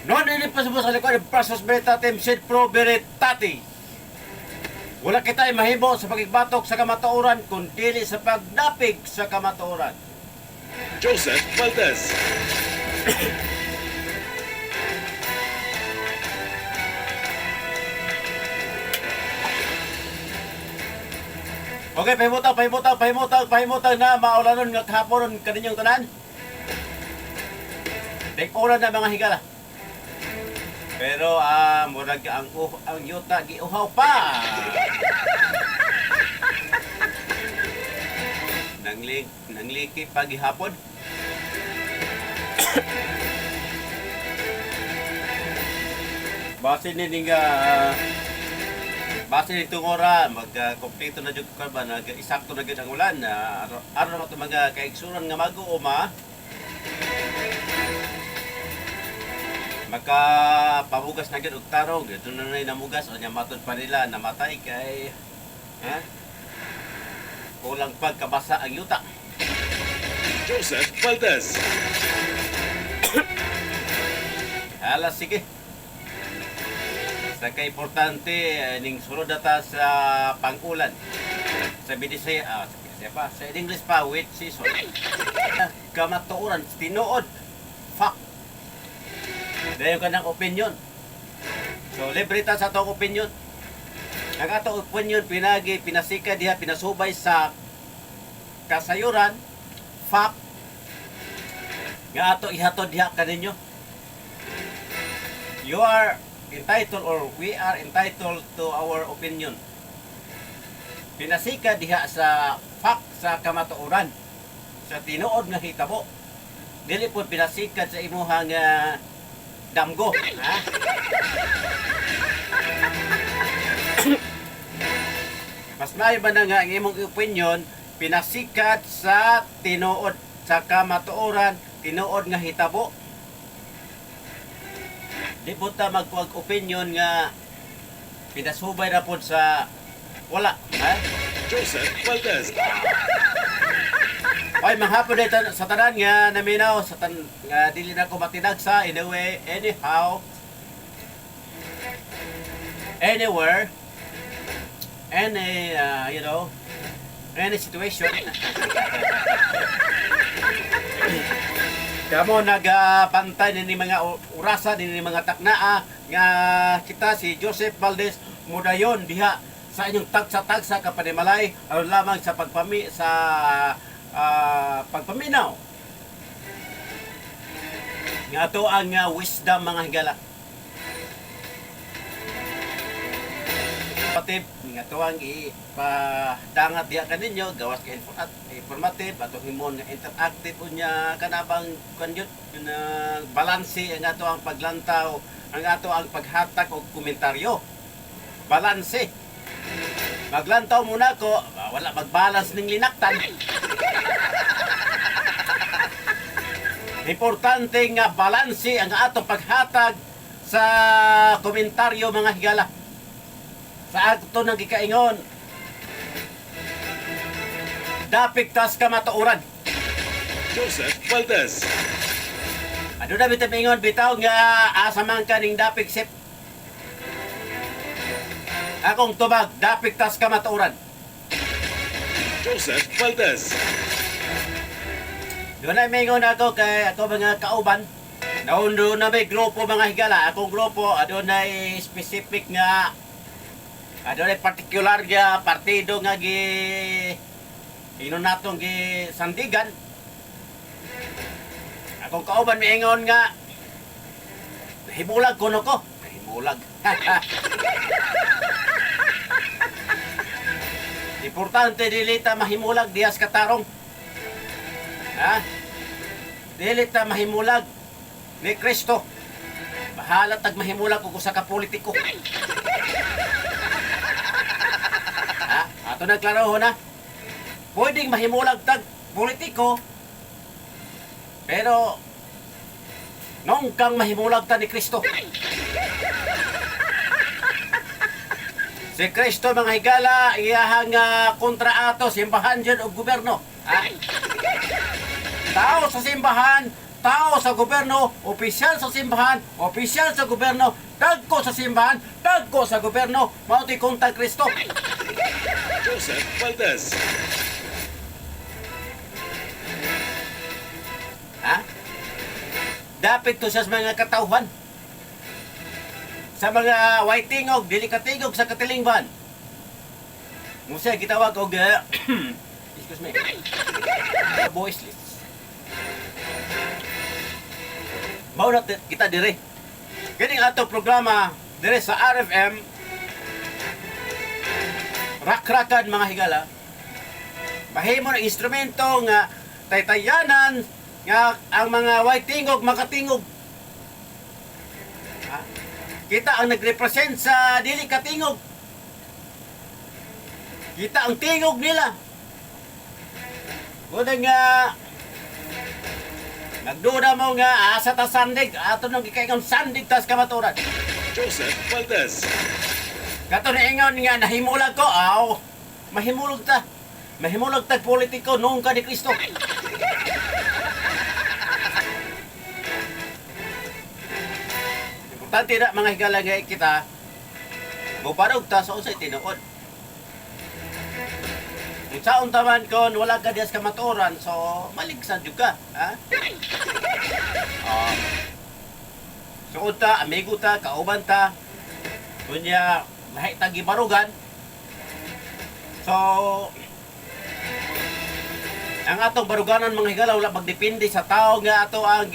Non ilipas mo sa likod ng Prasos Veritatem Sed Pro Veritati. Wala kita'y mahimo sa pagigbatok sa kamatuoran kung dili sa pagdapig sa kamatuoran. Joseph Valdez. Okay, pahimutang na maulanon nga kahaponon kaninyong tanan. Tek-oran na mga higala. Pero murag ang yuta giuhaw pa. Nangliki pa gihapon. Base ni nga base nitong ora mag-kompleto na jud ko ba nag-isakto na gyud ang ulan aron na mga kaigsuran nga mag-uuma makapamugas na gyud og tarong ito na namugas o nya matod pa nila namatay kay kulang pagkabasa ang yuta. Joseph Valdez. Sige. Sa ka-importante ning sulod data sa pang-ulan. Sa Bidisaya, sa English pa, wet season. Kamatuoran, tinuod, fact. Dayon ka ng opinion. So, libre ta sa itong opinion. Ang atong opinion, pinasika diha, pinasubay sa kasayuran, fact, nga ato ihatod diha kaninyo. You are entitled or we are entitled to our opinion. Pinasika diha sa fact sa kamatuoran, sa tinuod nga hitabo. Dili po pinasikat sa imuhang damgo. Ha? Mas maayo ba na nga ang imong opinion pinasikat sa tinuod sa kamatuoran, tinuod nga hitabo. Di po ta magkuag opinion nga pinasubay na po sa wala. Ha? Joseph Valdez. Okay, manghapon dito sa tanan nga naminaw sa nga dili na ko matinag sa anyway, anyhow, anywhere, any, any situation. Kamo nagapantay ni mga urasa ni mga taknaa nga kita si Joseph Valdez mudayon diha sa inyong tagsa-tagsa kapanimalay aron lamang sa pagpaminaw nga ato ang wisdom mga higala. Patip nga to ang ipadangat diha kaninyo gawas ka informative ato himon nga interactive unya kanabang kanyot na balanse ang ato ang paglantaw ang ato ang paghatak og komentaryo. Balanse. Maglantaw muna ko wala magbalance ning linaktan. Importante nga balanse ang ato paghatag sa komentaryo mga higala. Sa ato nang gikaingon dapig tas kamatuoran. Joseph Valdez. Ano na bitaw bitaw nga asa man kaning dapig sip. Akong tubag dapig tas kamatuoran. Joseph Valdez. Doon na mingon ako kay ako mga kauban. Doon na may grupo mga higala. Akong grupo adon na specific nga adon na particular nga partido nga natong gi sandigan. Akong kauban miingon nga nahimulag kuno ko. Nahimulag. Importante dili ta mahimulag diyas katarong. Ha? Dili ta mahimulag ni Kristo. Bahala tag mahimulag kung usa ka politiko. Ha? Ato nagklaro na. Pwedeng mahimulag tag politiko. Pero nung kang mahimulag ta ni Kristo. Si Kristo mga higala iyahang kontra ato simbahan dyan o gobyerno. Ha? Tao sa simbahan tao sa gobyerno, opisyal sa simbahan, opisyal sa gobyerno, dagko sa simbahan, dagko sa gobyerno, mao ti kontak Kristo. Joseph Valdez. Ha? Dapat to siya sa mga katauhan. Sa mga waitingog, dili katingog sa katilingban. Musa gitawag og excuse me. Voiceless. Mao na kita dire. Kini ato programa dire sa RFM. Rakrakan mga higala. Mahimo na instrumento nga taytayanan nga ang mga waitingog makatingog. Ha? Kita ang nagrepresent sa dili katingog. Kita ang tingog nila. Kung nga nagduda mo nga asa ta sandig, ato nang gikaingon sandig tas kamaturan. Joseph Valdez. Kato na ingon nga nahimulag ko, mahimulog ta. Mahimulog tag politiko noong ka ni Kristo. Importante na mga higala nga kita, muparog ta sa unsay tinuod. Kung saon taman kon wala ka diyas kamaturan, so maligsan jud ka. Ha? Suod ta, amigo ta, kauban ta, kunya mahitag gibarugan. So, ang atong baruganan mga higala wala magdepende sa tao nga ato ang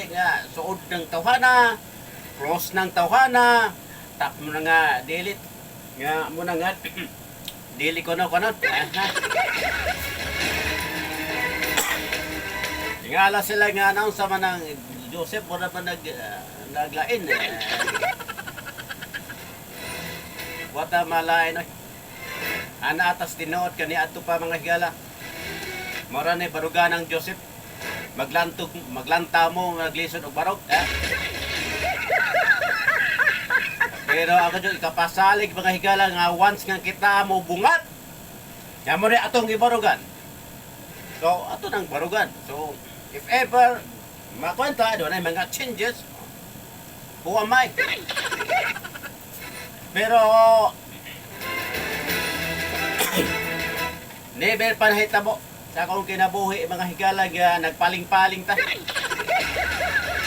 nga suod ng tawhana, cross ng tawhana, tap mo na nga delete nga mo na nga dili ko na kanon. Ingala sila nga announce man ng Joseph wala pa naglain. Wata malay no. Ana atas tinuod kani adto pa mga higala. Mora ni barugan ng Joseph. Maglanta mo naglisod og barog. Pero ako dyan ikapasalig mga higala nga once nga kita mo bungat. Nga mo rin atong ibarugan. So ato nang barugan. So if ever makwenta doon ay mga changes, who am I? Pero never pa nahitabo sa akong kinabuhi mga higala nga nagpaling-paling ta.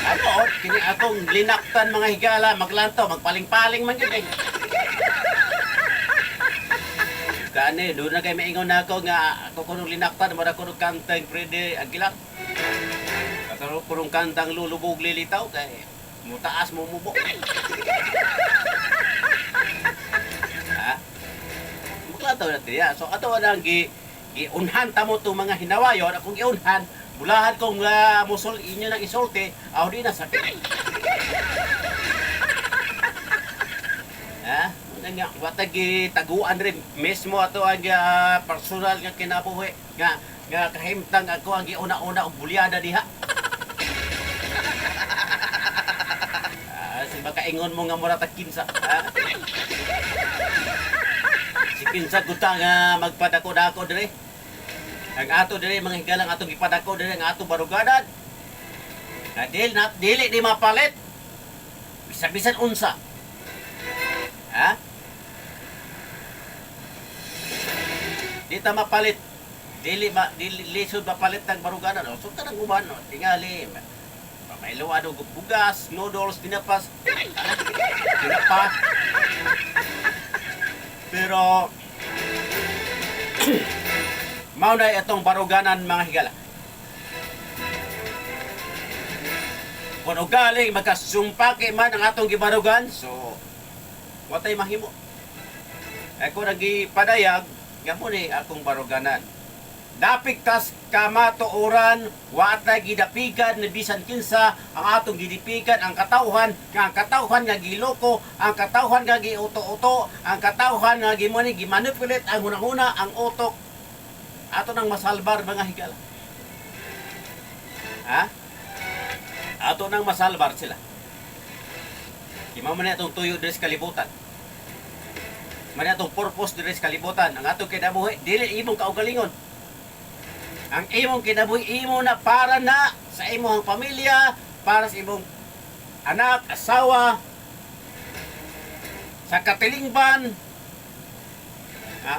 Ano, kini akong linaktan mga higala, maglantaw, magpaling-paling man yun eh. Kani, doon na kayo maingon na ako nga ako kunong linaktan, mara kunong kantang Freddy Aguilar. Kataro kunong kantang lulubog lilitaw, kaya mutaas mo mubo. Ha? Maglantaw natin ya. So, ato na ang giunhan tamo itong mga hinawayon, akong giunhan, bulahan kong musol inyo ng isulti, ako di na sakit. Ha? Nga, watag taguan rin mismo ato ang personal nga kinabuhi nga kahimtang ako ang giuna-una og bulyada diha. Si makaingon mo nga mura tag kinsa, ha? Si kinsa guta nga magpadako-dako dire. Ang ato dire mga higalang atong gipadako dire ang ato baruganan. Na dili di mapalit. Bisan unsa. Ha? Di ta mapalit. Dili lisod mapalit ang baruganan. O, so tanang uban, no? Tingali. May luwado bugas, noodles, tinapas. Tinapa. Pero mao na itong baruganan mga higala. Kung ugaling magkasumpake man ang atong gibarugan, so watay mahimo. Ako nagipadayag, gamo ni akong baruganan. Dapik tas kamatuoran, watay gidapigan ni bisan kinsa ang atong gidipigan ang katawhan nga giloko, ang katawhan nga giuto-uto, ang katawhan nga gimanipulate ang hunahuna ang utok. Ato nang masalbar mga higala. Ha? Ato nang masalbar sila. Ima man atong tuyo diri sa kalibutan. Man atong purpose diri sa kalibutan. Ang atong kinabuhi dili imong kaugalingon. Ang imong kinabuhi imo na para na sa imong pamilya, para sa imong anak, asawa, sa katilingban. Ha?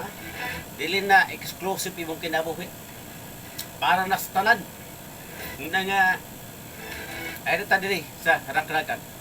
Dili na exclusive imong kinabuhi. Para nas tanan. Nga ay ta diri sa Rakrakan.